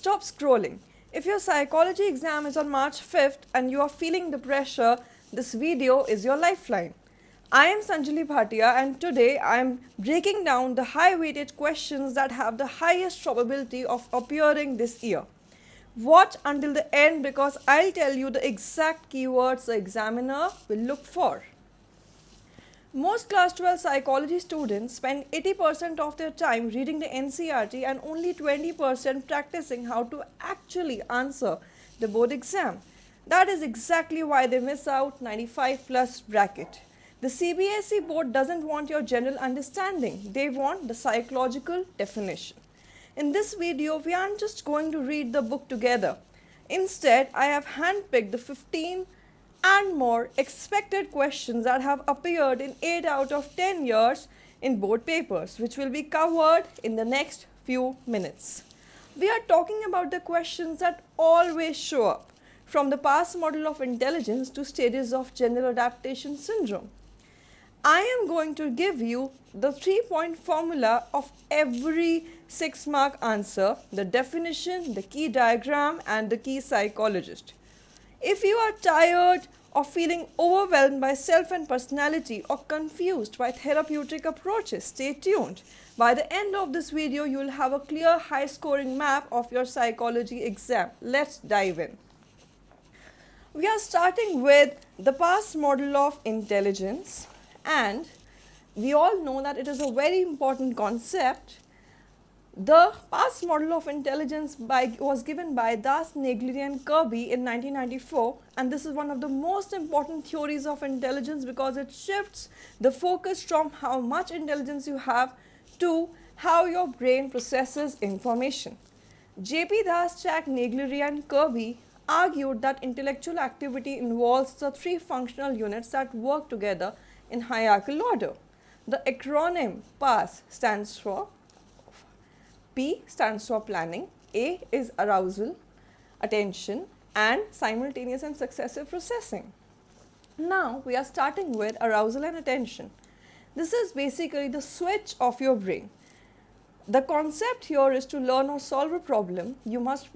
stop scrolling. If your psychology exam is on March 5th and you are feeling the pressure, this video is your lifeline. I am Sanjali Bhatia and today I am breaking down the high weighted questions that have the highest probability of appearing this year. Watch until the end because I'll tell you the exact keywords the examiner will look for. Most class 12 psychology students spend 80% of their time reading the NCERT and only 20% practicing how to actually answer the board exam. That is exactly why they miss out 95 plus bracket. The CBSE board doesn't want your general understanding, they want the psychological definition. In this video, we aren't just going to read the book together. Instead, I have handpicked the 15 and more expected questions that have appeared in 8 out of 10 years in board papers, which will be covered in the next few minutes. We are talking about the questions that always show up, from the past model of intelligence to stages of general adaptation syndrome. I am going to give you the 3-point formula of every 6-mark answer, the definition, the key diagram, and the key psychologist. If you are tired of feeling overwhelmed by self and personality or confused by therapeutic approaches, stay tuned. By the end of this video, you will have a clear high scoring map of your psychology exam. Let's dive in. We are starting with the past model of intelligence, and we all know that it is a very important concept. The past model of intelligence was given by Das, Naegeli and Kirby in 1994, and this is one of the most important theories of intelligence because it shifts the focus from how much intelligence you have to how your brain processes information. J.P. Das, Chak, Naegeli and Kirby argued that intellectual activity involves the 3 functional units that work together in hierarchical order. The acronym PASS stands for P stands for planning, A is arousal, attention, and simultaneous and successive processing. Now we are starting with arousal and attention. This is basically the switch of your brain. The concept here is to learn or solve a problem, you must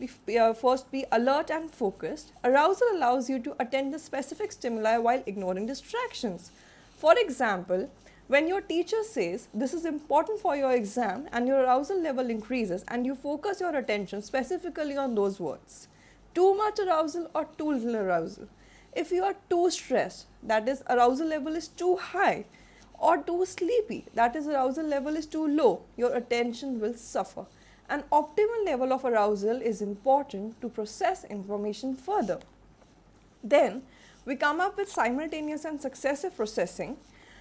first be alert and focused. Arousal allows you to attend to specific stimuli while ignoring distractions. For example, when your teacher says this is important for your exam and your arousal level increases and you focus your attention specifically on those words. Too much arousal or too little arousal. If you are too stressed, that is arousal level is too high, or too sleepy, that is arousal level is too low, your attention will suffer. An optimal level of arousal is important to process information further. Then we come up with simultaneous and successive processing.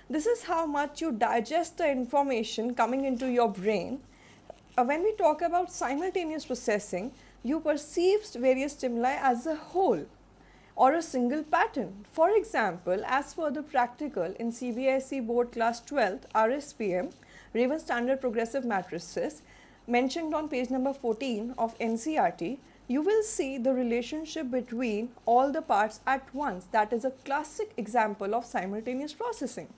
This is how much you digest the information coming into your brain. When we talk about simultaneous processing, you perceive various stimuli as a whole or a single pattern. For example, as per the practical in CBSE Board Class 12 RSPM, Raven Standard Progressive Matrices, mentioned on page number 14 of NCERT, you will see the relationship between all the parts at once. That is a classic example of simultaneous processing.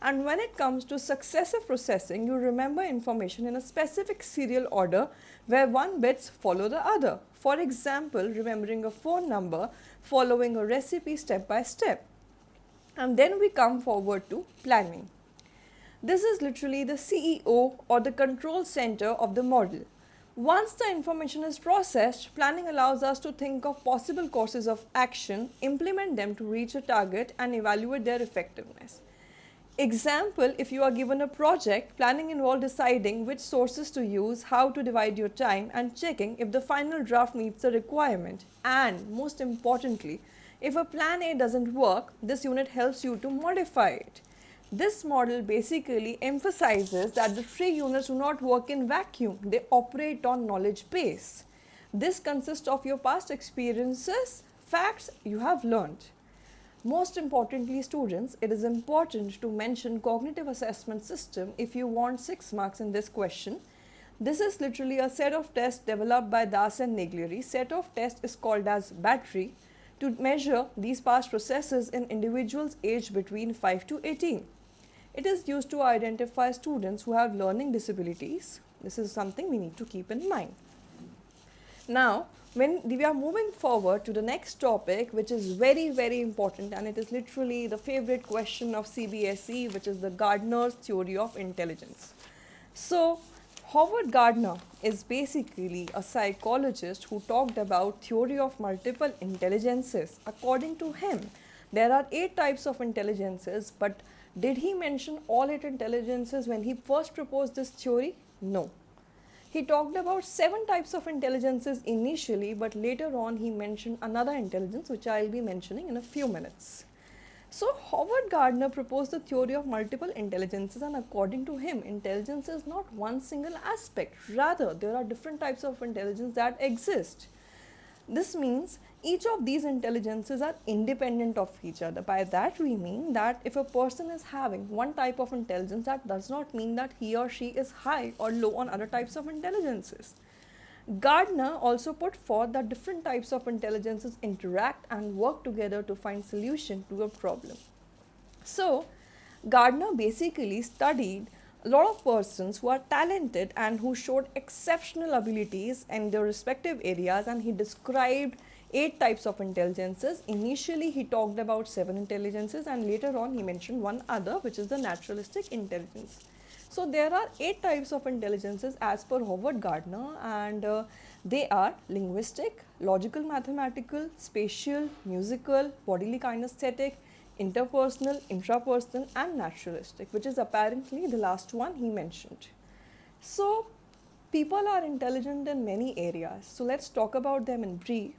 And when it comes to successive processing, you remember information in a specific serial order where one bits follow the other. For example, remembering a phone number, following a recipe step by step. And then we come forward to planning. This is literally the CEO or the control center of the model. Once the information is processed, planning allows us to think of possible courses of action, implement them to reach a target, and evaluate their effectiveness. Example, if you are given a project, planning involves deciding which sources to use, how to divide your time, and checking if the final draft meets the requirement. And most importantly, if a plan A doesn't work, this unit helps you to modify it. This model basically emphasizes that the 3 units do not work in vacuum, they operate on knowledge base. This consists of your past experiences, facts you have learned. Most importantly, students, it is important to mention cognitive assessment system if you want 6 marks in this question. This is literally a set of tests developed by Das and Naegeli. Set of tests is called as battery to measure these past processes in individuals aged between 5 to 18. It is used to identify students who have learning disabilities. This is something we need to keep in mind. Now, when we are moving forward to the next topic, which is very, very important, and it is literally the favorite question of CBSE, which is the Gardner's theory of intelligence. So, Howard Gardner is basically a psychologist who talked about theory of multiple intelligences. According to him, there are 8 types of intelligences, but did he mention all 8 intelligences when he first proposed this theory? No. He talked about 7 types of intelligences initially, but later on he mentioned another intelligence which I will be mentioning in a few minutes. So, Howard Gardner proposed the theory of multiple intelligences, and according to him, intelligence is not one single aspect. Rather, there are different types of intelligence that exist. This means each of these intelligences are independent of each other. By that we mean that if a person is having one type of intelligence, that does not mean that he or she is high or low on other types of intelligences. Gardner also put forth that different types of intelligences interact and work together to find solution to a problem. So, Gardner basically studied a lot of persons who are talented and who showed exceptional abilities in their respective areas, and he described 8 types of intelligences. Initially, he talked about 7 intelligences, and later on he mentioned one other, which is the naturalistic intelligence. So there are 8 types of intelligences as per Howard Gardner, and they are linguistic, logical mathematical, spatial, musical, bodily kinesthetic, interpersonal, intrapersonal, and naturalistic, which is apparently the last one he mentioned. So people are intelligent in many areas. So let's talk about them in brief.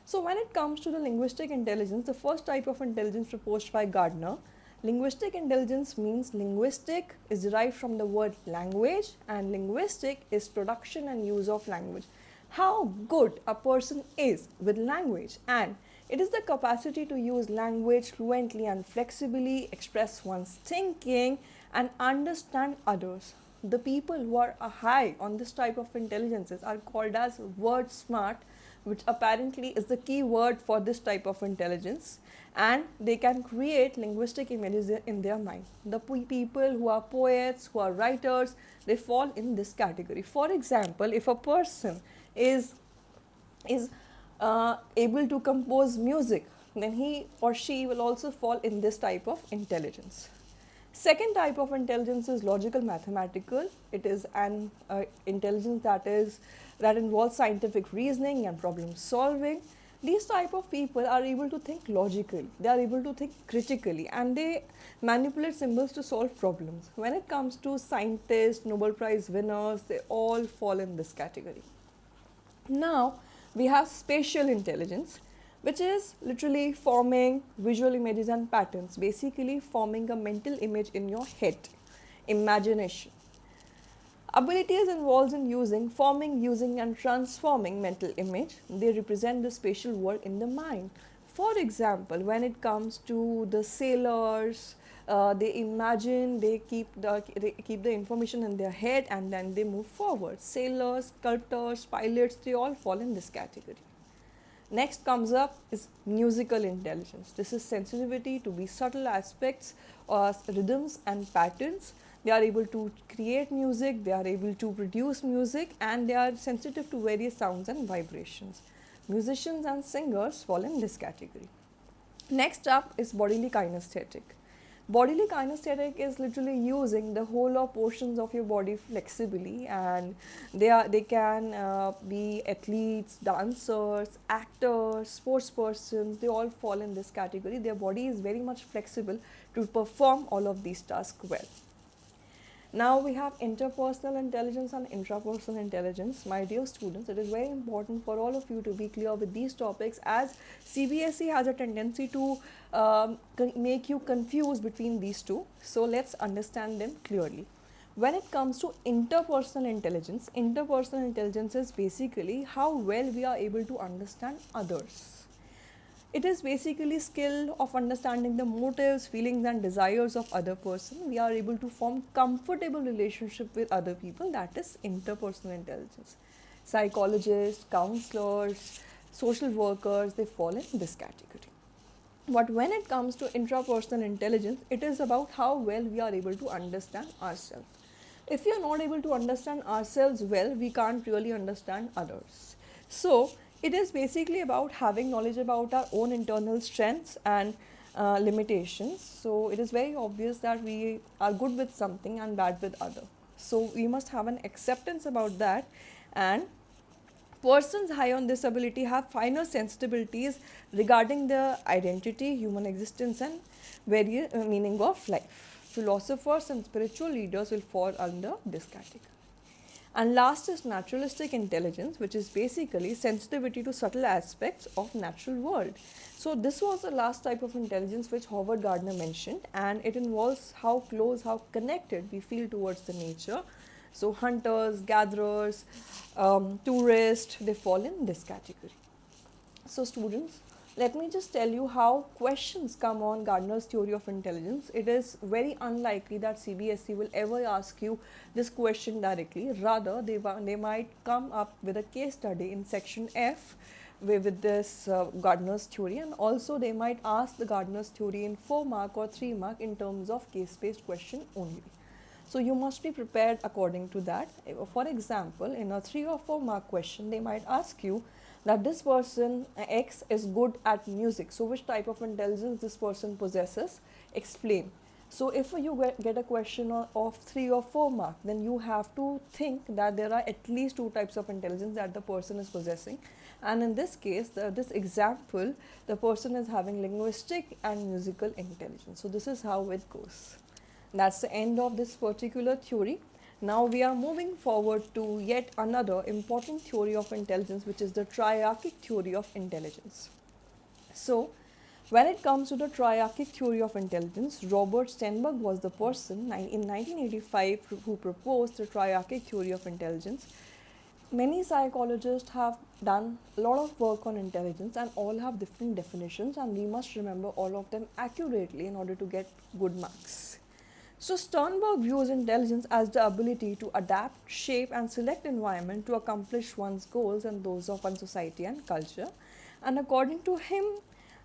So when it comes to the linguistic intelligence, the first type of intelligence proposed by Gardner, linguistic intelligence means linguistic is derived from the word language, and linguistic is production and use of language. How good a person is with language, and it is the capacity to use language fluently and flexibly, express one's thinking, and understand others. The people who are high on this type of intelligences are called as word smart, which apparently is the key word for this type of intelligence, and they can create linguistic images in their mind. The people who are poets, who are writers, they fall in this category. For example, if a person is able to compose music, then he or she will also fall in this type of intelligence. Second type of intelligence is logical mathematical. It is an intelligence that involves scientific reasoning and problem solving. These type of people are able to think logically, they are able to think critically, and they manipulate symbols to solve problems. When it comes to scientists, Nobel Prize winners, they all fall in this category. Now we have spatial intelligence, which is literally forming visual images and patterns, basically forming a mental image in your head, imagination. Abilities involved in forming, using and transforming mental image. They represent the spatial world in the mind. For example, when it comes to the sailors, they imagine, they keep the information in their head, and then they move forward. Sailors, sculptors, pilots, they all fall in this category. Next comes up is musical intelligence. This is sensitivity to be subtle aspects, rhythms and patterns. They are able to create music, they are able to produce music, and they are sensitive to various sounds and vibrations. Musicians and singers fall in this category. Next up is bodily kinesthetic. Bodily kinesthetic is literally using the whole or portions of your body flexibly, and they can be athletes, dancers, actors, sports persons. They all fall in this category. Their body is very much flexible to perform all of these tasks well. Now we have interpersonal intelligence and intrapersonal intelligence. My dear students, it is very important for all of you to be clear with these topics, as CBSE has a tendency to make you confused between these two. So let's understand them clearly. When it comes to interpersonal intelligence is basically how well we are able to understand others. It is basically skill of understanding the motives, feelings and desires of other person. We are able to form comfortable relationship with other people. That is interpersonal intelligence. Psychologists, counselors, social workers, they fall in this category. But when it comes to intrapersonal intelligence, it is about how well we are able to understand ourselves. If we are not able to understand ourselves well, we can't really understand others. So it is basically about having knowledge about our own internal strengths and limitations. So it is very obvious that we are good with something and bad with other. So we must have an acceptance about that, and persons high on this ability have finer sensibilities regarding their identity, human existence, and various meaning of life. Philosophers and spiritual leaders will fall under this category. And last is naturalistic intelligence, which is basically sensitivity to subtle aspects of natural world. So this was the last type of intelligence which Howard Gardner mentioned, and it involves how close, how connected we feel towards the nature. So hunters, gatherers, tourists, they fall in this category. So students, let me just tell you how questions come on Gardner's theory of intelligence. It is very unlikely that CBSE will ever ask you this question directly. Rather, they might come up with a case study in section F with this Gardner's theory, and also they might ask the Gardner's theory in 4 mark or 3 mark in terms of case-based question only. So you must be prepared according to that. For example, in a 3 or 4 mark question, they might ask you that this person X is good at music. So which type of intelligence this person possesses? Explain. So if you get a question of 3 or 4 mark, then you have to think that there are at least 2 types of intelligence that the person is possessing. And in this case, this example, the person is having linguistic and musical intelligence. So this is how it goes. That's the end of this particular theory. Now we are moving forward to yet another important theory of intelligence, which is the triarchic theory of intelligence. So when it comes to the triarchic theory of intelligence, Robert Sternberg was the person in 1985 who proposed the triarchic theory of intelligence. Many psychologists have done a lot of work on intelligence, and all have different definitions, and we must remember all of them accurately in order to get good marks. So Sternberg views intelligence as the ability to adapt, shape and select environment to accomplish one's goals and those of one society and culture. And according to him,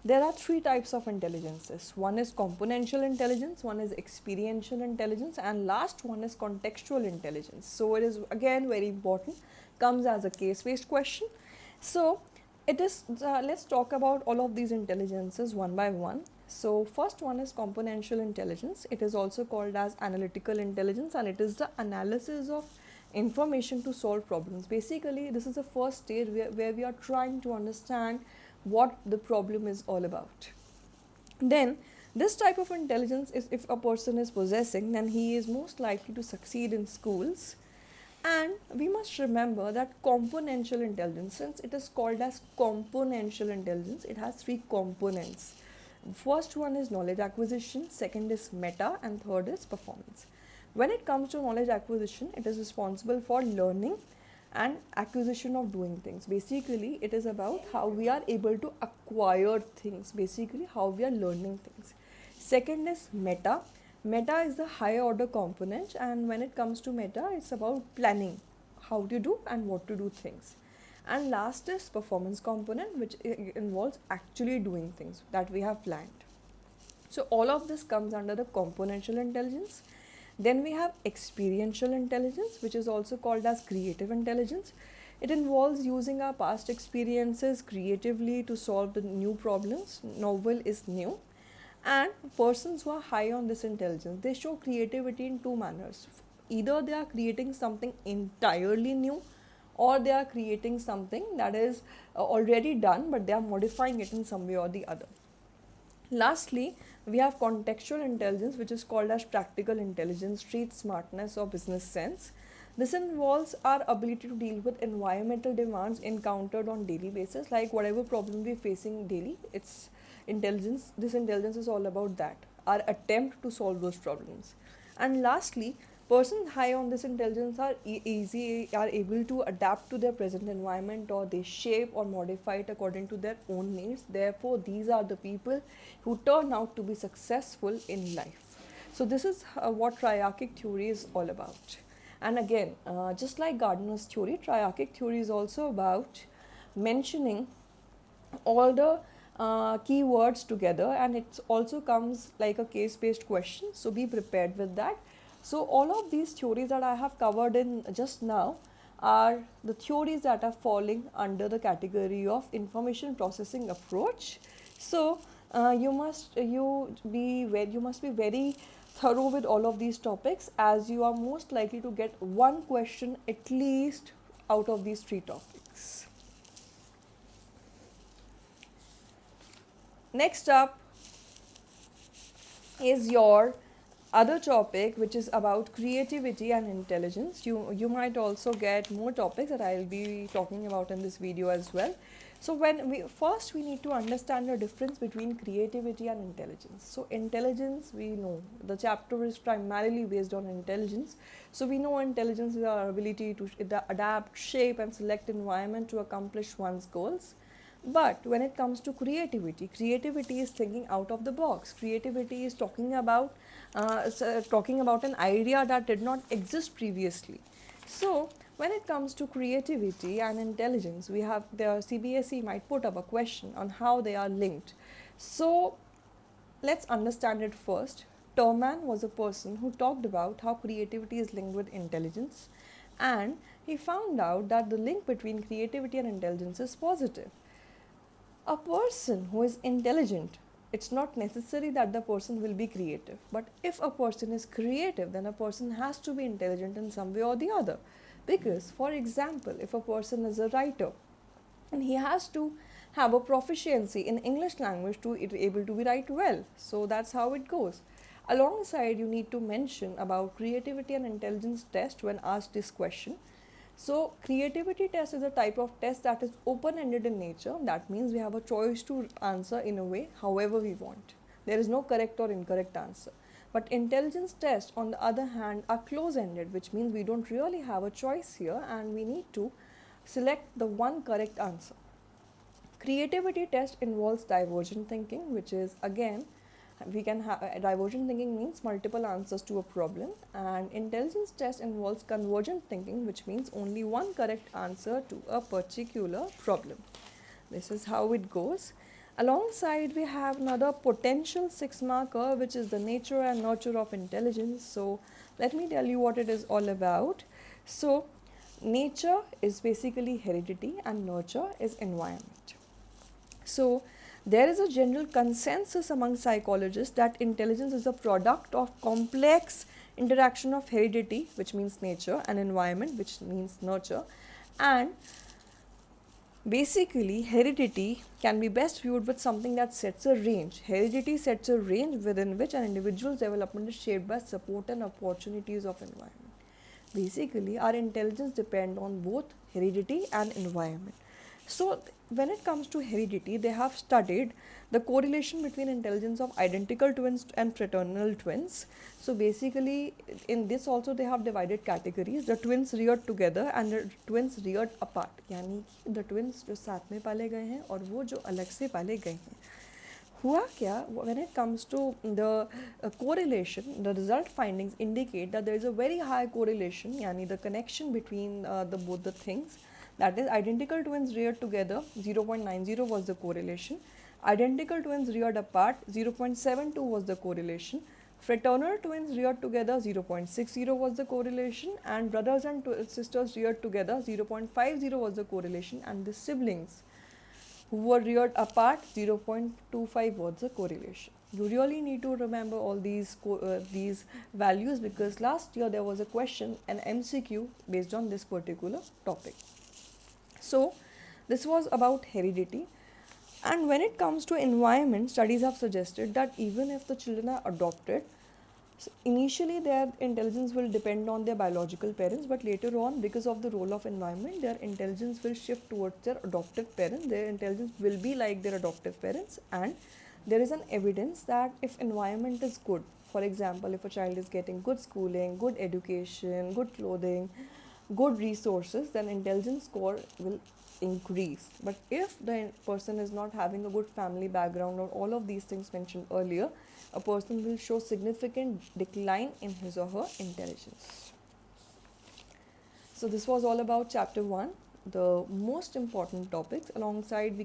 there are 3 types of intelligences. One is componential intelligence, one is experiential intelligence, and last one is contextual intelligence. So it is again very important, comes as a case-based question. So it is let's talk about all of these intelligences one by one. So first one is componential intelligence. It is also called as analytical intelligence, and it is the analysis of information to solve problems. Basically, this is the first stage where we are trying to understand what the problem is all about. Then this type of intelligence is, if a person is possessing, then he is most likely to succeed in schools. And we must remember that componential intelligence, since it is called as componential intelligence, it has 3 components. First one is knowledge acquisition, second is meta, and third is performance. When it comes to knowledge acquisition, it is responsible for learning and acquisition of doing things. Basically, it is about how we are able to acquire things, basically how we are learning things. Second is meta. Meta is the higher order component, and when it comes to meta, it's about planning, how to do and what to do things. And last is performance component, which involves actually doing things that we have planned. So all of this comes under the componential intelligence. Then we have experiential intelligence, which is also called as creative intelligence. It involves using our past experiences creatively to solve the new problems. Novel is new. And persons who are high on this intelligence, they show creativity in 2 manners. Either they are creating something entirely new, or they are creating something that is already done, but they are modifying it in some way or the other. Lastly, we have contextual intelligence, which is called as practical intelligence, street smartness or business sense. This involves our ability to deal with environmental demands encountered on daily basis, like whatever problem we're facing daily, this intelligence is all about that, our attempt to solve those problems. And lastly, persons high on this intelligence are able to adapt to their present environment, or they shape or modify it according to their own needs. Therefore, these are the people who turn out to be successful in life. So this is what triarchic theory is all about. And again, just like Gardner's theory, triarchic theory is also about mentioning all the keywords together, and it also comes like a case-based question. So be prepared with that. So all of these theories that I have covered in just now are the theories that are falling under the category of information processing approach. So you must be very thorough with all of these topics, as you are most likely to get one question at least out of these three topics. Next up is your other topic, which is about creativity and intelligence. You might also get more topics that I'll be talking about in this video as well. So when we need to understand the difference between creativity and intelligence. So intelligence, we know the chapter is primarily based on intelligence. So we know intelligence is our ability to adapt, shape and select environment to accomplish one's goals. But when it comes to creativity, creativity is thinking out of the box. Creativity is talking about an idea that did not exist previously. So when it comes to creativity and intelligence, we have the CBSE might put up a question on how they are linked. So let's understand it first. Terman was a person who talked about how creativity is linked with intelligence, and he found out that the link between creativity and intelligence is positive. A person who is intelligent, it's not necessary that the person will be creative. But if a person is creative, then a person has to be intelligent in some way or the other. Because, for example, if a person is a writer, and he has to have a proficiency in English language to be able to write well. So that's how it goes. Alongside, you need to mention about creativity and intelligence test when asked this question. So creativity test is a type of test that is open-ended in nature. That means we have a choice to answer in a way however we want. There is no correct or incorrect answer. But intelligence tests, on the other hand, are close-ended, which means we don't really have a choice here and we need to select the one correct answer. Creativity test involves divergent thinking, which is again, we can have divergent thinking means multiple answers to a problem, and intelligence test involves convergent thinking, which means only one correct answer to a particular problem. This is how it goes. Alongside, we have another potential 6-marker, which is the nature and nurture of intelligence. So let me tell you what it is all about. So nature is basically heredity and nurture is environment. So there is a general consensus among psychologists that intelligence is a product of complex interaction of heredity, which means nature, and environment, which means nurture. And basically, heredity can be best viewed with something that sets a range. Heredity sets a range within which an individual's development is shaped by support and opportunities of environment. Basically, our intelligence depends on both heredity and environment. So when it comes to heredity, they have studied the correlation between intelligence of identical twins and fraternal twins. So basically, in this also they have divided categories: the twins reared together and the twins reared apart. यानी कि the twins जो साथ में पाले गए हैं और वो जो अलग से पाले गए हैं. हुआ क्या, when it comes to the correlation, the result findings indicate that there is a very high correlation, यानी the connection between both the things. That is, identical twins reared together, 0.90 was the correlation. Identical twins reared apart, 0.72 was the correlation. Fraternal twins reared together, 0.60 was the correlation. And brothers and sisters reared together, 0.50 was the correlation. And the siblings who were reared apart, 0.25 was the correlation. You really need to remember all these values, because last year there was a question, an MCQ based on this particular topic. So this was about heredity. And when it comes to environment, studies have suggested that even if the children are adopted, initially their intelligence will depend on their biological parents, but later on, because of the role of environment, their intelligence will shift towards their adoptive parents. Their intelligence will be like their adoptive parents, and there is an evidence that if environment is good, for example, if a child is getting good schooling, good education, good clothing, good resources, then intelligence score will increase. But if the person is not having a good family background or all of these things mentioned earlier, a person will show significant decline in his or her intelligence. So this was all about chapter 1. the most important topics. Alongside,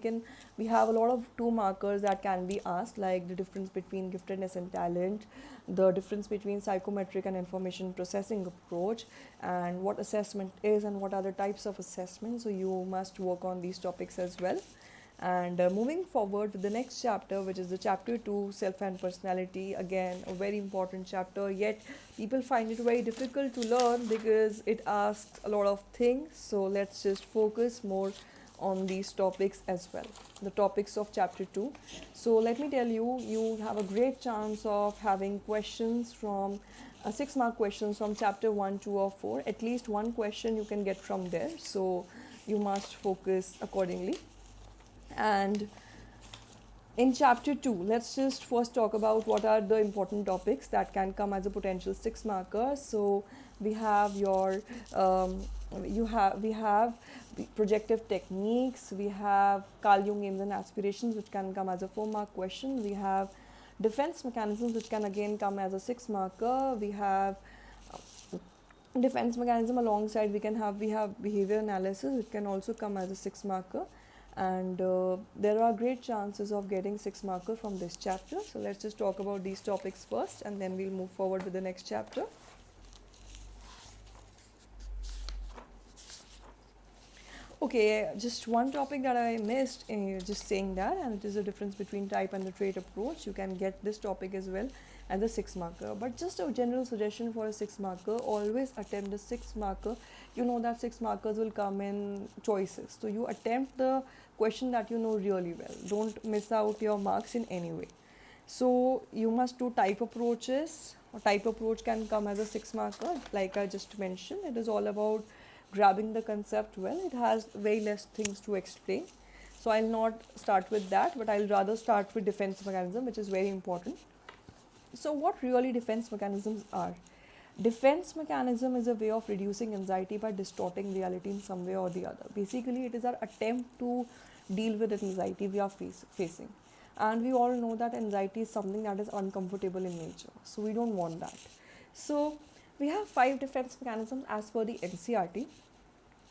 we have a lot of 2 markers that can be asked, like the difference between giftedness and talent, the difference between psychometric and information processing approach, and what assessment is and what are the types of assessment. So you must work on these topics as well. And moving forward with the next chapter, which is the chapter 2, self and personality. Again, a very important chapter, yet people find it very difficult to learn because it asks a lot of things. So let's just focus more on these topics as well, the topics of chapter 2. So let me tell you, you have a great chance of having questions from 6 mark questions from chapter 1, 2 or 4. At least one question you can get from there, so you must focus accordingly. And in chapter 2, let's just first talk about what are the important topics that can come as a potential 6 marker. So we have your we have projective techniques, we have Carl Jung aims and aspirations, which can come as a 4 mark question. We have defense mechanisms, which can again come as a 6 marker. We have defense mechanism. Alongside, we have behavior analysis, which can also come as a 6 marker. And there are great chances of getting 6 marker from this chapter. So let's just talk about these topics first, and then we'll move forward with the next chapter. Okay, just one topic that I missed, just saying that, and it is the difference between type and the trait approach. You can get this topic as well as a 6 marker. But just a general suggestion for a 6 marker, always attempt the 6 marker. You know that 6 markers will come in choices. So you attempt the question that you know really well. Don't miss out your marks in any way. So you must do type approaches. A type approach can come as a 6 marker. Like I just mentioned, it is all about grabbing the concept well. It has very less things to explain. So I'll not start with that, but I'll rather start with defense mechanism, which is very important. So what really defense mechanisms are? Defense mechanism is a way of reducing anxiety by distorting reality in some way or the other. Basically, it is our attempt to deal with anxiety we are facing. And we all know that anxiety is something that is uncomfortable in nature. So we don't want that. So we have 5 defense mechanisms as per the NCERT.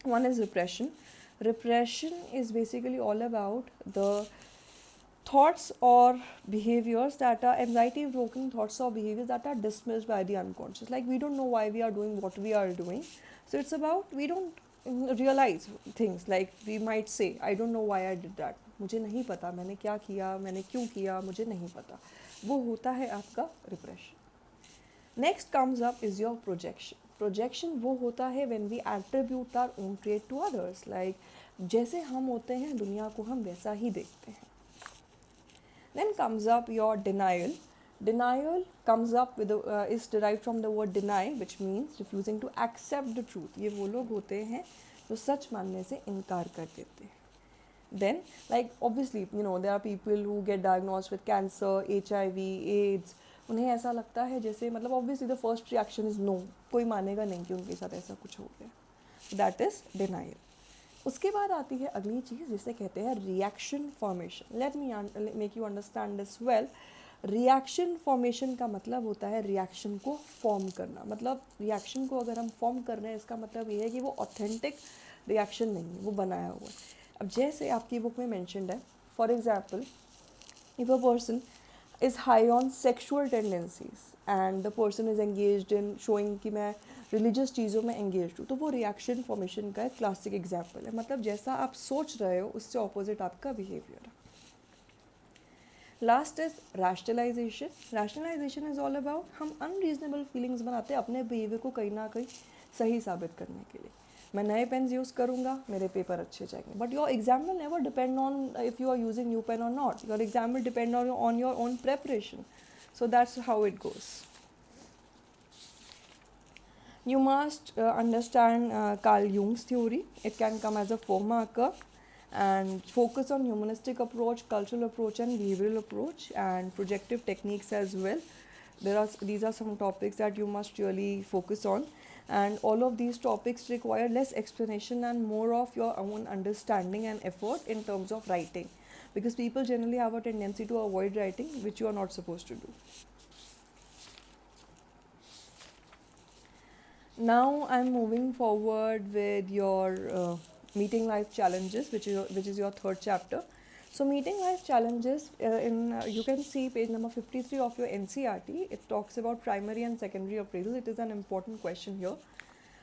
One is repression. Repression is basically all about the thoughts or behaviors that are anxiety provoking thoughts or behaviors that are dismissed by the unconscious. Like we don't know why we are doing what we are doing. So it's about we don't realize things. Like we might say, I don't know why I did that. मुझे नहीं पता मैंने क्या किया, मैंने क्यों किया, मुझे नहीं पता. वो होता है आपका repression. Next comes up is your projection. Projection वो होता है when we attribute our own trait to others. Like जैसे हम होते हैं दुनिया को हम वैसा ही देखते हैं. Then comes up your denial. Denial comes up with is derived from the word deny, which means refusing to accept the truth. ये वो लोग होते हैं जो सच मानने से इनकार कर देते हैं. Then, like obviously, there are people who get diagnosed with cancer, HIV, AIDS. उन्हें ऐसा लगता है जैसे मतलब obviously the first reaction is no. कोई मानेगा नहीं कि उनके साथ ऐसा कुछ हो गया. That is denial. उसके बाद आती है अगली चीज़ जिसे कहते हैं reaction formation. Let me make you understand this well. Reaction formation का मतलब होता है रिएक्शन को फॉर्म करना. मतलब रिएक्शन को अगर हम फॉर्म कर रहे हैं, इसका मतलब ये है कि वो ऑथेंटिक रिएक्शन नहीं है, वो बनाया हुआ है. अब जैसे आपकी बुक में मैंशनड है, for example, if a person is high on sexual tendencies and the person is engaged in showing कि मैं religious चीज़ों में engaged हूँ, तो वो reaction formation का एक classic example है. मतलब जैसा आप सोच रहे हो उससे opposite आपका behavior. Last is rationalization. Rationalization is all about हम unreasonable feelings बनाते हैं अपने behavior को कहीं ना कहीं सही साबित करने के लिए. मैं नए पेन्स यूज़ करूँगा, मेरे पेपर अच्छे जाएंगे. But your exam will never depend on if you are using new pen और not. Your exam will depend on your own preparation. So that's how it goes. You must understand Carl Jung's theory. It can come as a 4-marker and focus on humanistic approach, cultural approach and behavioral approach and projective techniques as well. These are some topics that you must really focus on. And all of these topics require less explanation and more of your own understanding and effort in terms of writing, because people generally have a tendency to avoid writing, which you are not supposed to do. Now I'm moving forward with your meeting life challenges, which is your third chapter. So meeting life challenges, you can see page number 53 of your NCRT. It talks about primary and secondary appraisal. It is an important question here.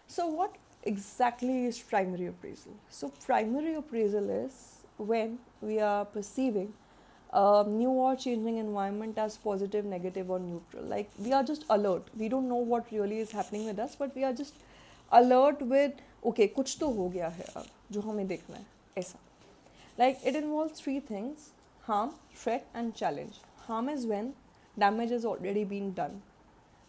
So what exactly is primary appraisal? So primary appraisal is when we are perceiving a new or changing environment as positive, negative or neutral. Like we are just alert. We don't know what really is happening with us, but we are just alert with okay, कुछ तो हो गया है अब जो हमें देखना है ऐसा. Like it involves three things: harm, threat and challenge. Harm is when damage has already been done.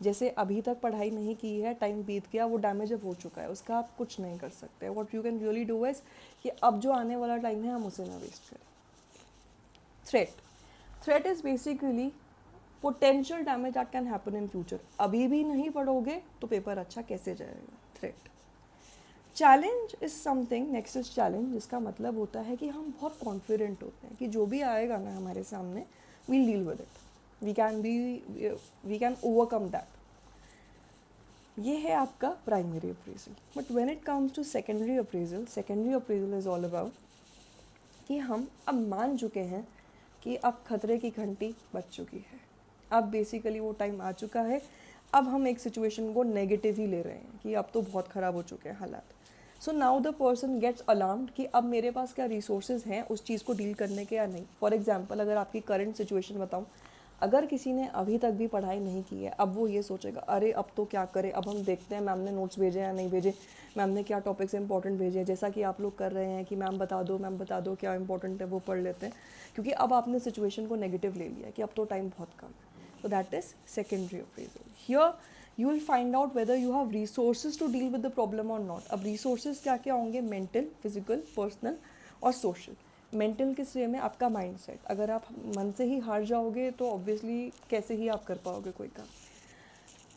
जैसे अभी तक पढ़ाई नहीं की है, टाइम बीत गया, वो डैमेज अब हो चुका है, उसका आप कुछ नहीं कर सकते. What you can really do is कि अब जो आने वाला टाइम है हम उसे ना वेस्ट करें. Threat is basically potential damage that can happen in future. अभी भी नहीं पढ़ोगे तो पेपर अच्छा कैसे जाएगा. Threat. Challenge is something, next is challenge, जिसका मतलब होता है कि हम बहुत कॉन्फिडेंट होते हैं कि जो भी आएगा ना हमारे सामने, we'll deal with it, we can overcome that. ये है आपका primary appraisal. But when it comes to secondary appraisal is all about कि हम अब मान चुके हैं कि अब खतरे की घंटी बज चुकी है. अब बेसिकली वो टाइम आ चुका है. अब हम एक सिचुएशन को नेगेटिव ही ले रहे हैं कि अब तो बहुत ख़राब हो चुके हैं हालात. So now the person gets alarmed कि अब मेरे पास क्या रिसोर्सेज हैं उस चीज़ को डील करने के या नहीं. फॉर एग्जांपल, अगर आपकी करंट सिचुएशन बताऊं, अगर किसी ने अभी तक भी पढ़ाई नहीं की है, अब वो ये सोचेगा अरे अब तो क्या करें, अब हम देखते हैं मैम ने नोट्स भेजे या नहीं भेजे, मैम ने क्या टॉपिक्स इंपॉर्टेंट भेजे हैं, जैसा कि आप लोग कर रहे हैं कि मैम बता दो क्या इंपॉर्टेंट है, वो पढ़ लेते हैं. क्योंकि अब आपने सिचुएशन को नेगेटिव ले लिया कि अब तो टाइम बहुत कम है. So that is secondary appraisal. Here you will find out whether you have resources to deal with the problem or not. अब resources क्या क्या होंगे? Mental, physical, personal और social. Mental किस वे में? आपका mindset. अगर आप मन से ही हार जाओगे तो obviously कैसे ही आप कर पाओगे कोई काम.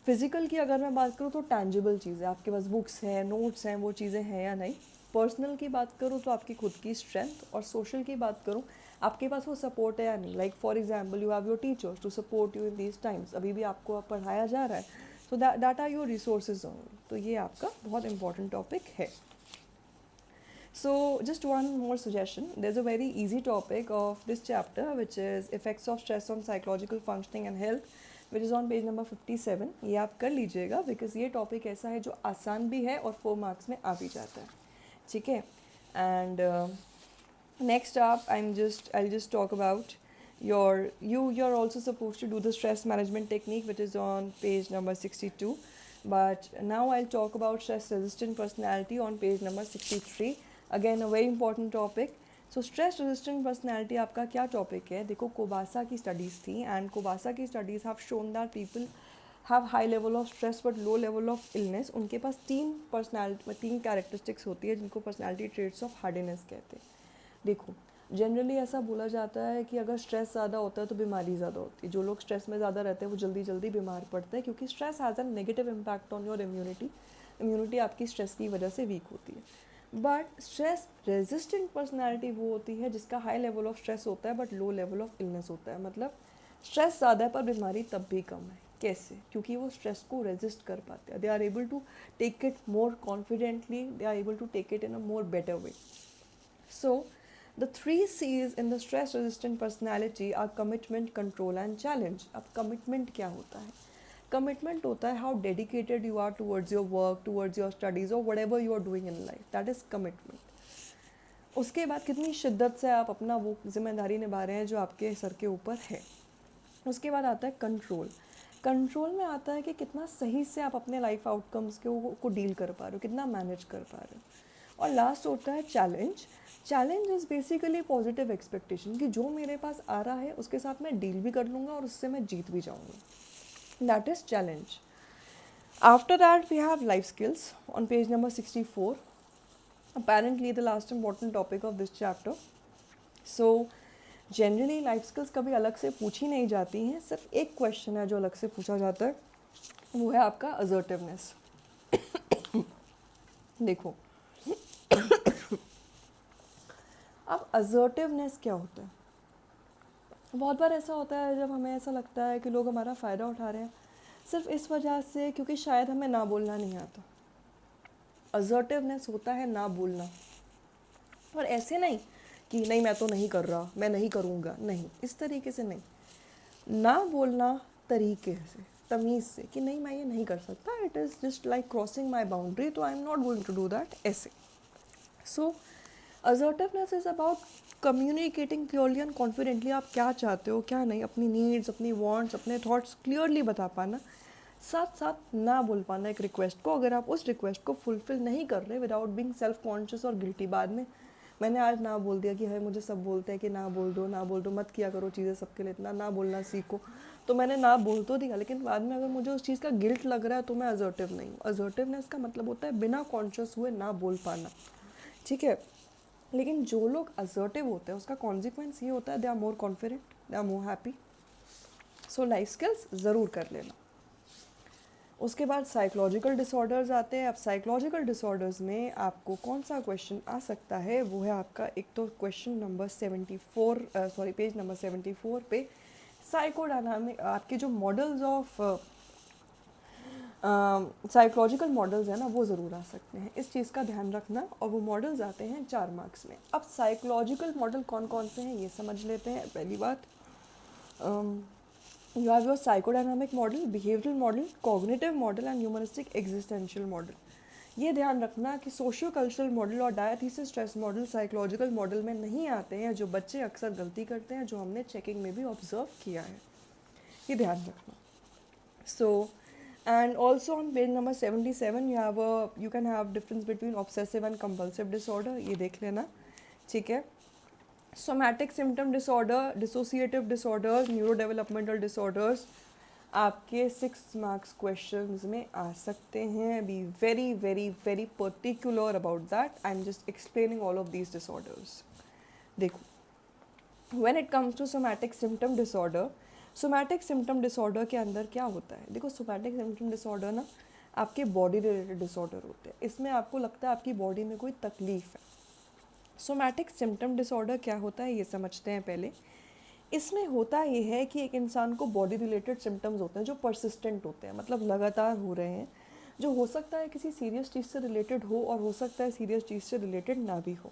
फिजिकल की अगर मैं बात करूँ तो टैंजिबल चीज़ें, आपके पास बुक्स हैं, नोट्स हैं, वो चीज़ें हैं या नहीं. पर्सनल की बात करूँ तो आपकी खुद की स्ट्रेंथ. और सोशल की बात करूँ, आपके पास वो सपोर्ट है या नहीं. Like for example, you have your teachers to support you in these times. अभी भी आपको पढ़ाया जा रहा है, so that are your resources only. तो ये आपका बहुत इंपॉर्टेंट टॉपिक है. So just one more suggestion. There's a very easy topic of this chapter, which is effects of stress on psychological functioning and health, which is on page number 57. ये आप कर लीजिएगा because ये topic ऐसा है जो आसान भी है और 4 marks में आ भी जाता है. ठीक है. And next up, I'll just talk about you're also supposed to do the stress management technique, which is on page number 62. But now I'll talk about stress resistant personality on page number 63. Again a very important topic. So stress resistant personality आपका क्या topic है? देखो, कोबासा की studies थी and कोबासा की studies have shown that people have high level of stress but low level of illness. उनके पास तीन characteristics होती है जिनको personality traits of hardiness कहते हैं. देखो, जनरली ऐसा बोला जाता है कि अगर स्ट्रेस ज़्यादा होता है तो बीमारी ज़्यादा होती है. जो लोग स्ट्रेस में ज़्यादा रहते हैं वो जल्दी जल्दी बीमार पड़ते हैं क्योंकि stress has a negative impact on your immunity आपकी स्ट्रेस की वजह से वीक होती है. बट स्ट्रेस रेजिस्टेंट पर्सनैलिटी वो होती है जिसका हाई लेवल ऑफ स्ट्रेस होता है but low level of illness होता है. मतलब स्ट्रेस ज़्यादा है पर बीमारी तब भी कम है. कैसे? क्योंकि वो स्ट्रेस को रेजिस्ट कर पाते हैं. They are able to take it more confidently, they are able to take it in a more better way. So the 3 C's in the stress resistant personality are commitment, control and challenge. अब commitment क्या होता है? Commitment होता है how dedicated you are towards your work, towards your studies or whatever you are doing in life. That is commitment. उसके बाद कितनी शिद्दत से आप अपना वो जिम्मेदारी निभा रहे हैं जो आपके सर के ऊपर है. उसके बाद आता है कंट्रोल. कंट्रोल में आता है कि कितना सही से आप अपने लाइफ आउटकम्स को डील कर पा रहे हो, कितना मैनेज कर पा रहे हो. और लास्ट होता है challenge. Challenge is basically positive expectation कि जो मेरे पास आ रहा है उसके साथ मैं डील भी कर लूँगा और उससे मैं जीत भी जाऊँगा. That is challenge. After that we have life skills on page number 64. Apparently the last important topic of this chapter. So generally life skills कभी अलग से पूछी नहीं जाती हैं. सिर्फ एक क्वेश्चन है जो अलग से पूछा जाता है, वो है आपका असर्टिवनेस. देखो, अब असर्टिवनेस क्या होता है? बहुत बार ऐसा होता है जब हमें ऐसा लगता है कि लोग हमारा फ़ायदा उठा रहे हैं सिर्फ इस वजह से क्योंकि शायद हमें ना बोलना नहीं आता. असर्टिवनेस होता है ना बोलना. और ऐसे नहीं कि नहीं मैं तो नहीं कर रहा, मैं नहीं करूँगा, नहीं, इस तरीके से नहीं। ना बोलना तरीके से, तमीज़ से कि नहीं मैं ये नहीं कर सकता, it is just like crossing my boundary, तो I am not going to do that, ऐसे। So assertiveness is about communicating clearly and confidently आप क्या चाहते हो क्या नहीं, अपनी नीड्स, अपनी वांट्स, अपने थॉट्स क्लियरली बता पाना, साथ साथ ना बोल पाना एक रिक्वेस्ट को, अगर आप उस रिक्वेस्ट को फुलफिल नहीं कर रहे विदाउट बीइंग सेल्फ कॉन्शियस और गिल्टी। बाद में मैंने आज ना बोल दिया कि है मुझे सब बोलते हैं कि ना बोल दो ना बोल दो, मत किया करो चीज़ें सबके लिए, इतना ना बोलना सीखो, तो मैंने ना बोल तो दिया, लेकिन बाद में अगर मुझे उस चीज़ का गिल्ट लग रहा है तो मैं असर्टिव नहीं हूँ। असर्टिवनेस का मतलब होता है बिना कॉन्शियस हुए ना बोल पाना, ठीक है। लेकिन जो लोग असर्टिव होते हैं उसका कॉन्सिक्वेंस ये होता है they are more confident, they are more happy. So life skills ज़रूर कर लेना। उसके बाद साइकोलॉजिकल डिसऑर्डर्स आते हैं। अब साइकोलॉजिकल डिसऑर्डर्स में आपको कौन सा क्वेश्चन आ सकता है, वो है आपका एक तो क्वेश्चन नंबर 74 पेज नंबर 74 पे साइकोडायनामिक, आपके जो मॉडल्स ऑफ साइकोलॉजिकल मॉडल्स हैं ना वो ज़रूर आ सकते हैं, इस चीज़ का ध्यान रखना। और वो मॉडल्स आते हैं 4 मार्क्स में। अब साइकोलॉजिकल मॉडल कौन कौन से हैं ये समझ लेते हैं। पहली बात, you have your psychodynamic model, behavioral model, cognitive model and humanistic existential model। ये ध्यान रखना कि सोशियो कल्चरल मॉडल और डायथीसिस स्ट्रेस मॉडल साइकोलॉजिकल मॉडल में नहीं आते हैं, जो बच्चे अक्सर गलती करते हैं, जो हमने चेकिंग में भी ऑब्जर्व किया है, ये ध्यान रखना। So and also on page number 77 you can have difference between obsessive and compulsive disorder, ये देख लेना, ठीक है। Somatic symptom disorder, dissociative disorders, neurodevelopmental disorders आपके 6 मार्क्स क्वेश्चंस में आ सकते हैं। Be very very very particular about that, I am just explaining all of these disorders. देखो, when it comes to somatic symptom disorder, somatic symptom disorder के अंदर क्या होता है, देखो सोमैटिक सिम्टम डिसऑर्डर ना आपके बॉडी रिलेटेड डिसऑर्डर होते हैं। इसमें आपको लगता है आपकी बॉडी में कोई तकलीफ है। सोमैटिक सिम्टम डिसऑर्डर क्या होता है ये समझते हैं पहले। इसमें होता ये है कि एक इंसान को बॉडी रिलेटेड सिम्टम्स होते हैं जो परसिस्टेंट होते हैं, मतलब लगातार हो रहे हैं, जो हो सकता है किसी सीरियस चीज़ से रिलेटेड हो और हो सकता है सीरियस चीज़ से रिलेटेड ना भी हो।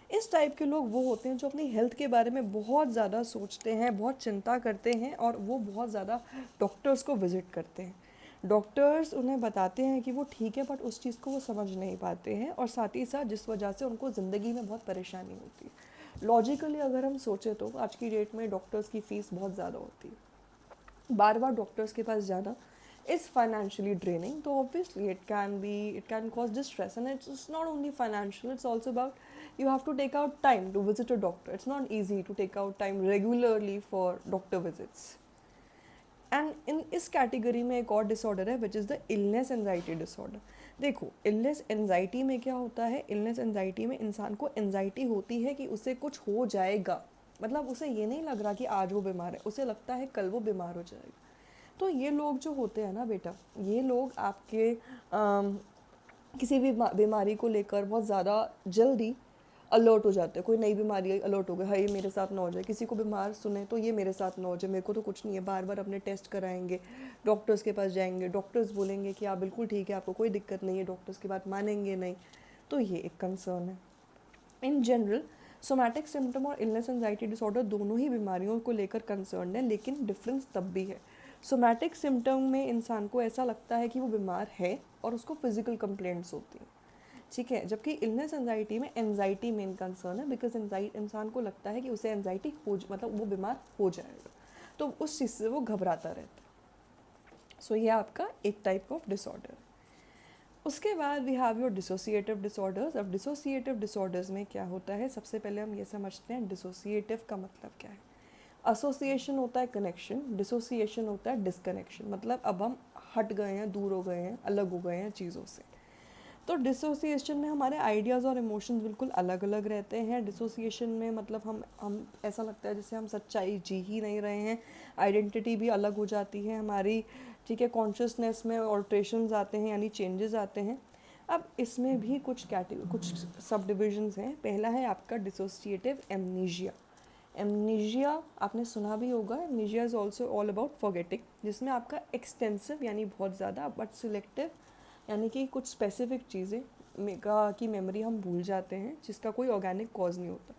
इस टाइप के लोग वो होते हैं जो अपनी हेल्थ के बारे में बहुत ज़्यादा सोचते हैं, बहुत चिंता करते हैं, और वो बहुत ज़्यादा डॉक्टर्स को विज़िट करते हैं। डॉक्टर्स उन्हें बताते हैं कि वो ठीक है, बट उस चीज़ को वो समझ नहीं पाते हैं, और साथ ही साथ जिस वजह से उनको ज़िंदगी में बहुत परेशानी होती है। लॉजिकली अगर हम सोचें तो आज की डेट में डॉक्टर्स की फ़ीस बहुत ज़्यादा होती है, बार बार डॉक्टर्स के पास जाना is financially draining, so obviously it can cause distress, and it's not only financial, it's also about you have to take out time to visit a doctor. It's not easy to take out time regularly for doctor visits. And in इस category में एक और disorder है which is the illness anxiety disorder. देखो, illness anxiety में क्या होता है, इलनेस एंजाइटी में इंसान को एंजाइटी होती है कि उसे कुछ हो जाएगा, मतलब उसे ये नहीं लग रहा कि आज वो बीमार है, उसे लगता है कल वो बीमार हो जाएगा। तो ये लोग जो होते हैं ना बेटा, ये लोग आपके किसी भी बीमारी को लेकर बहुत ज़्यादा जल्दी अलर्ट हो जाते हैं। कोई नई बीमारी अलर्ट हो गई, हाय मेरे साथ ना हो जाए, किसी को बीमार सुने तो ये मेरे साथ ना हो जाए, मेरे को तो कुछ नहीं है, बार बार अपने टेस्ट कराएंगे, डॉक्टर्स के पास जाएंगे, डॉक्टर्स बोलेंगे कि आप बिल्कुल ठीक है, आपको कोई दिक्कत नहीं है, डॉक्टर्स की बात मानेंगे नहीं, तो ये एक कंसर्न है। इन जनरल सोमैटिक सिम्टम और इलनेस एंजाइटी डिसऑर्डर दोनों ही बीमारियों को लेकर कंसर्न है, लेकिन डिफरेंस तब भी है। सोमैटिक सिम्टम में इंसान को ऐसा लगता है कि वो बीमार है और उसको फिजिकल कंप्लेंट्स होती हैं, ठीक है, जबकि इलनेस एंजाइटी में एंजाइटी मेन कंसर्न है, बिकॉज इंसान को लगता है कि उसे एंजाइटी मतलब वो बीमार हो जाएगा, तो उस चीज़ से वो घबराता रहता है। सो ये आपका एक टाइप ऑफ डिसऑर्डर। उसके बाद we have your dissociative disorders. अब डिसोसिएटिव डिसऑर्डर्स में क्या होता है, सबसे पहले हम ये समझते हैं डिसोसिएटिव का मतलब क्या है। एसोसिएशन होता है कनेक्शन, डिसोसिएशन होता है डिसकनेक्शन, मतलब अब हम हट गए हैं, दूर हो गए हैं, अलग हो गए हैं चीज़ों से। तो डिसोसिएशन में हमारे आइडियाज़ और इमोशंस बिल्कुल अलग अलग रहते हैं। डिसोसिएशन में मतलब हम ऐसा लगता है जैसे हम सच्चाई जी ही नहीं रहे हैं, आइडेंटिटी भी अलग हो जाती है हमारी, ठीक है, कॉन्शियसनेस में ऑल्ट्रेशंस आते हैं, यानी चेंजेस आते हैं। अब इसमें भी कुछ सब डिविजन्स हैं। पहला है आपका डिसोसिएटिव एमनीशिया। एमनीशिया आपने सुना भी होगा, amnesia is also all about forgetting, जिसमें आपका एक्सटेंसिव यानी बहुत ज़्यादा, बट सिलेक्टिव यानी कि कुछ स्पेसिफिक चीज़ें की मेमोरी हम भूल जाते हैं, जिसका कोई ऑर्गेनिक कॉज नहीं होता।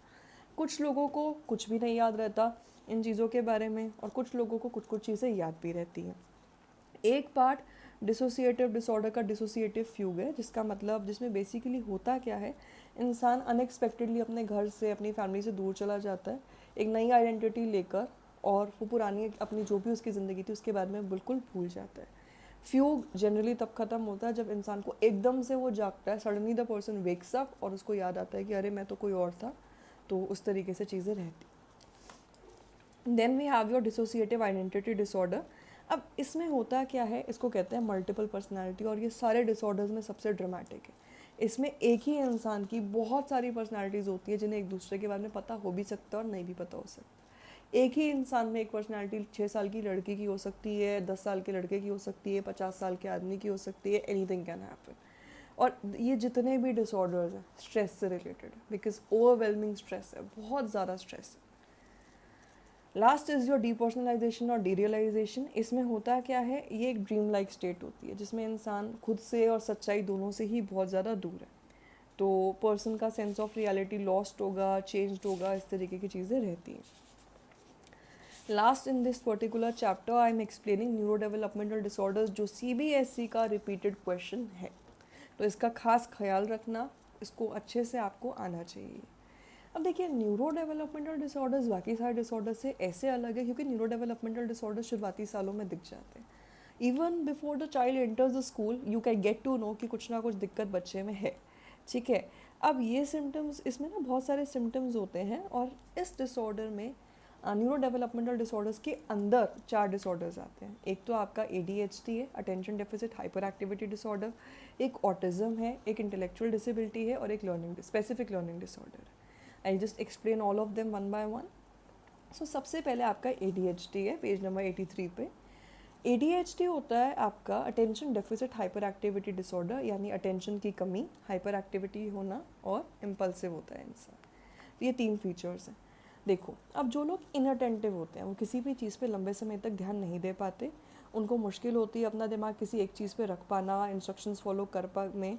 कुछ लोगों को कुछ भी नहीं याद रहता इन चीज़ों के बारे में, और कुछ लोगों को कुछ कुछ चीज़ें याद भी रहती हैं। एक पार्ट डिसोसिएटिव डिसऑर्डर का डिसोसिएटिव फ्यूग है, जिसका मतलब, जिसमें बेसिकली होता क्या है, इंसान अनएक्सपेक्टेडली अपने घर से, अपनी फैमिली से दूर चला जाता है एक नई आइडेंटिटी लेकर, और वो पुरानी अपनी जो भी उसकी ज़िंदगी थी उसके बारे में बिल्कुल भूल जाता है। फ्यूग जनरली तब ख़त्म होता है जब इंसान को एकदम से वो जागता है, suddenly the person wakes up, और उसको याद आता है कि अरे मैं तो कोई और था। तो उस तरीके से चीज़ें रहती। Then we have your dissociative identity disorder. अब इसमें होता क्या है, इसको कहते हैं मल्टीपल पर्सनैलिटी, और ये सारे डिसऑर्डर्स में सबसे ड्रामेटिक है। इसमें एक ही इंसान की बहुत सारी पर्सनैलिटीज़ होती है, जिन्हें एक दूसरे के बारे में पता हो भी सकता है और नहीं भी पता हो सकता। एक ही इंसान में एक पर्सनैलिटी 6 साल की लड़की की हो सकती है, 10 साल के लड़के की हो सकती है, 50 साल के आदमी की हो सकती है, एनीथिंग कैन हैपन। और ये जितने भी डिसऑर्डर्स हैं स्ट्रेस से रिलेटेड, बिकॉज ओवरवेलमिंग स्ट्रेस है, बहुत ज़्यादा स्ट्रेस है। लास्ट इज़ योर डीपर्सनलाइजेशन और डीरियलाइजेशन। इसमें होता क्या है, ये एक ड्रीम लाइक स्टेट होती है जिसमें इंसान खुद से और सच्चाई दोनों से ही बहुत ज़्यादा दूर है। तो पर्सन का सेंस ऑफ रियलिटी लॉस्ट होगा, चेंज्ड होगा, इस तरीके की चीज़ें रहती हैं। Last in this particular chapter I am explaining neuro developmental disorders, जो CBSE का रिपीटेड क्वेश्चन है। तो इसका खास ख्याल रखना, इसको अच्छे से आपको आना चाहिए। अब देखिए, न्यूरो डेवलपमेंटल डिसऑर्डर्स बाकी सारे डिसऑर्डर्स से ऐसे अलग है क्योंकि न्यूरो डेवलपमेंटल डिसऑर्डर्स शुरुआती सालों में दिख जाते हैं। Even before the child enters the school you can get to know कि कुछ ना कुछ दिक्कत बच्चे में है। ठीक है, अब ये सिम्टम्स, इसमें ना बहुत सारे सिम्टम्स होते हैं, और इस डिसऑर्डर में न्यूरो डेवलपमेंटल डिसऑर्डर्स के अंदर 4 डिसऑर्डर्स आते हैं। एक तो आपका ADHD है, attention deficit hyper activity disorder, एक ऑटिज्म है, एक इंटेलेक्चुअल डिसेबिलिटी है, और एक स्पेसिफिक लर्निंग डिसऑर्डर है। I just explain all of them one by one. So सबसे पहले आपका ADHD है, पेज नंबर 83 पे। ADHD होता है आपका attention deficit hyper activity disorder, यानी अटेंशन की कमी, हाइपर एक्टिविटी होना, और इम्पल्सिव होता है इंसान। तो ये 3 फीचर्स हैं। देखो, अब जो लोग इनअटेंटिव होते हैं, वो किसी भी चीज़ पे लंबे समय तक ध्यान नहीं दे पाते, उनको मुश्किल होती है अपना दिमाग किसी एक चीज़ पे रख पाना, इंस्ट्रक्शंस फॉलो कर पा में।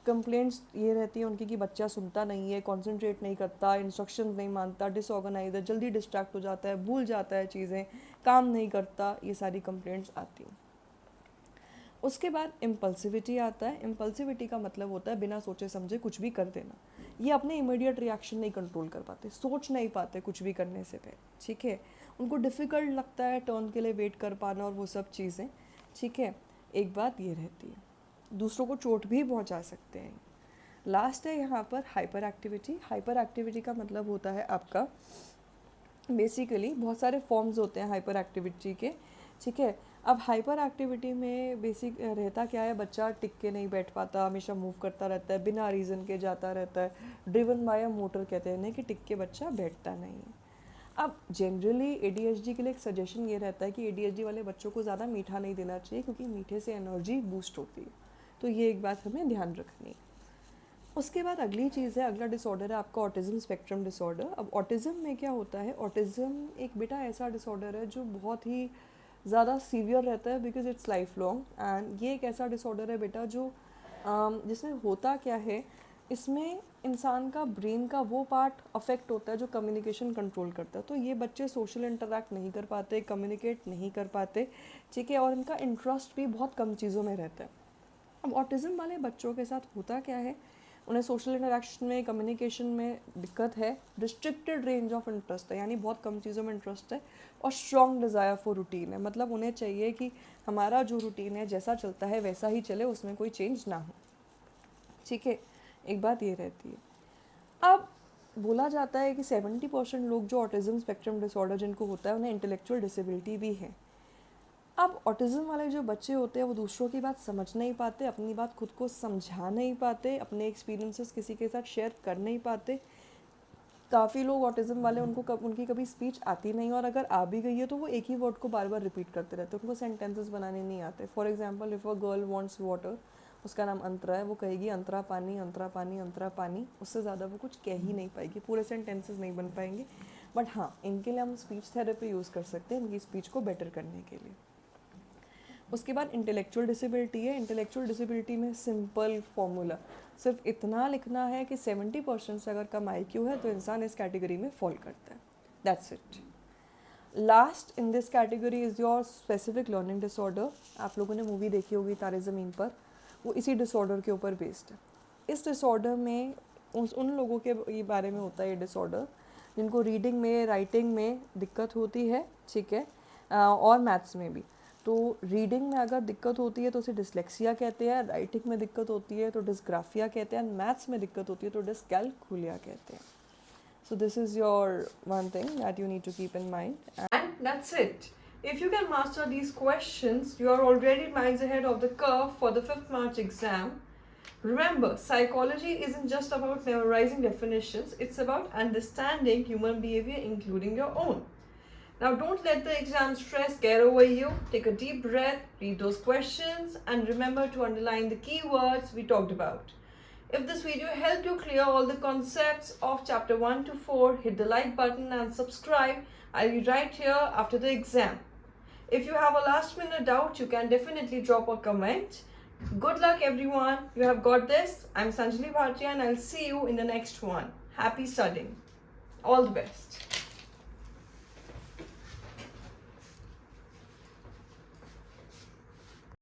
कंप्लेंट्स ये रहती है उनकी कि बच्चा सुनता नहीं है, कॉन्सेंट्रेट नहीं करता, इंस्ट्रक्शंस नहीं मानता, डिसऑर्गेनाइज है, जल्दी डिस्ट्रैक्ट हो जाता है, भूल जाता है चीज़ें, काम नहीं करता, ये सारी कंप्लेंट्स आती हैं। उसके बाद इम्पल्सिविटी आता है। इम्पल्सिविटी का मतलब होता है बिना सोचे समझे कुछ भी कर देना। ये अपने इमीडिएट रिएक्शन नहीं कंट्रोल कर पाते, सोच नहीं पाते कुछ भी करने से पहले। ठीक है, उनको डिफ़िकल्ट लगता है टर्न के लिए वेट कर पाना और वो सब चीज़ें। ठीक है, एक बात ये रहती है, दूसरों को चोट भी पहुंचा सकते हैं। लास्ट है यहाँ पर हाइपर एक्टिविटी। हाइपर एक्टिविटी का मतलब होता है आपका, बेसिकली बहुत सारे फॉर्म्स होते हैं हाइपर एक्टिविटी के। ठीक है, अब हाइपर एक्टिविटी में बेसिक रहता क्या है, बच्चा टिक के नहीं बैठ पाता, हमेशा मूव करता रहता है, बिना रीज़न के जाता रहता है, ड्रिवन बाय अ मोटर कहते हैं ना, कि टिक के बच्चा बैठता नहीं है। अब जनरली ADHD के लिए एक सजेशन ये रहता है कि ADHD वाले बच्चों को ज़्यादा मीठा नहीं देना चाहिए, क्योंकि मीठे से एनर्जी बूस्ट होती है। तो ये एक बात हमें ध्यान रखनी है। उसके बाद अगली चीज़ है, अगला डिसऑर्डर है आपका ऑटिज्म स्पेक्ट्रम डिसऑर्डर। अब ऑटिज्म में क्या होता है, ऑटिज्म एक बेटा ऐसा डिसऑर्डर है जो बहुत ही ज़्यादा सीवियर रहता है, because it's life long. And ये एक ऐसा डिसऑर्डर है बेटा जो जिसमें होता क्या है, इसमें इंसान का ब्रेन का वो पार्ट अफेक्ट होता है जो कम्युनिकेशन कंट्रोल करता है। तो ये बच्चे सोशल इंटरेक्ट नहीं कर पाते, कम्युनिकेट नहीं कर पाते। ठीक है, और इनका इंटरेस्ट भी बहुत कम चीज़ों में रहता है। अब ऑटिज्म वाले बच्चों के साथ होता क्या है, उन्हें सोशल इंटरेक्शन में, कम्युनिकेशन में दिक्कत है, रिस्ट्रिक्टेड रेंज ऑफ इंटरेस्ट है, यानी बहुत कम चीज़ों में इंटरेस्ट है, और स्ट्रॉन्ग डिज़ायर फॉर रूटीन है। मतलब उन्हें चाहिए कि हमारा जो रूटीन है जैसा चलता है वैसा ही चले, उसमें कोई चेंज ना हो। ठीक है, एक बात ये रहती है। अब बोला जाता है कि 70% लोग जो ऑटिज्म स्पेक्ट्रम डिसऑर्डर जिनको होता है, उन्हें इंटेलेक्चुअल डिसेबिलिटी भी है। अब ऑटिज्म वाले जो बच्चे होते हैं वो दूसरों की बात समझ नहीं पाते, अपनी बात खुद को समझा नहीं पाते, अपने एक्सपीरियंसेस किसी के साथ शेयर कर नहीं पाते। काफ़ी लोग ऑटिज्म वाले, उनकी कभी स्पीच आती नहीं, और अगर आ भी गई है तो वो एक ही वर्ड को बार बार रिपीट करते रहते हैं, उनको सेंटेंसेस बनाने नहीं आते। For example, if a girl wants water, उसका नाम अंतरा है, वो कहेगी अंतरा पानी, अंतरा पानी, अंतरा पानी। उससे ज़्यादा वो कुछ कह ही नहीं पाएगी, पूरे सेंटेंसेस नहीं बन पाएंगे। बट हाँ, इनके लिए हम स्पीच थेरेपी यूज़ कर सकते हैं, इनकी स्पीच को बेटर करने के लिए। उसके बाद इंटेलेक्चुअल डिसेबिलिटी है. इंटेलेक्चुअल डिसेबिलिटी में सिंपल फॉर्मूला, सिर्फ इतना लिखना है कि 70% से अगर कम IQ है तो इंसान इस कैटेगरी में फॉल करता है. That's it. Last in this category is your specific learning disorder. आप लोगों ने मूवी देखी होगी तारे ज़मीन पर, वो इसी डिसऑर्डर के ऊपर बेस्ड है. इस डिसऑर्डर में उन लोगों के बारे में होता है ये डिसऑर्डर जिनको रीडिंग में, राइटिंग में दिक्कत होती है, ठीक है, और मैथ्स में भी. तो रीडिंग में अगर दिक्कत होती है तो उसे डिसलेक्सिया कहते हैं, राइटिंग में दिक्कत होती है तो डिस्ग्राफिया कहते हैं, मैथ्स में दिक्कत होती है तो डिस्कैलकुलिया कहते हैं. So this is your one thing that you need to keep in mind. And that's it. If you can master these questions, you are already miles ahead of the curve for the 5th March exam. Remember, psychology isn't just about memorizing definitions, it's about understanding human behavior, including your own. Now, don't let the exam stress get over you. Take a deep breath, read those questions, and remember to underline the keywords we talked about. If this video helped you clear all the concepts of chapter 1 to 4, hit the like button and subscribe. I'll be right here after the exam. If you have a last minute doubt, you can definitely drop a comment. Good luck everyone. You have got this. I'm Sanjali Bhatia and I'll see you in the next one. Happy studying. All the best.